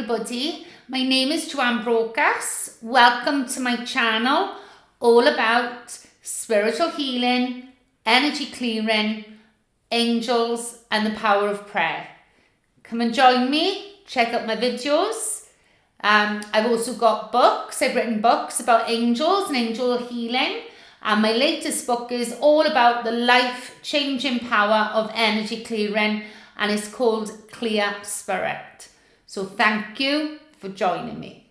everybody, my name is Joanne Brocas. Welcome to my channel, all about spiritual healing, energy clearing, angels and the power of prayer. Come and join me, check out my videos. I've also got books, I've written books about angels and angel healing, and my latest book is all about the life-changing power of energy clearing, and it's called Clear Spirit. So thank you for joining me.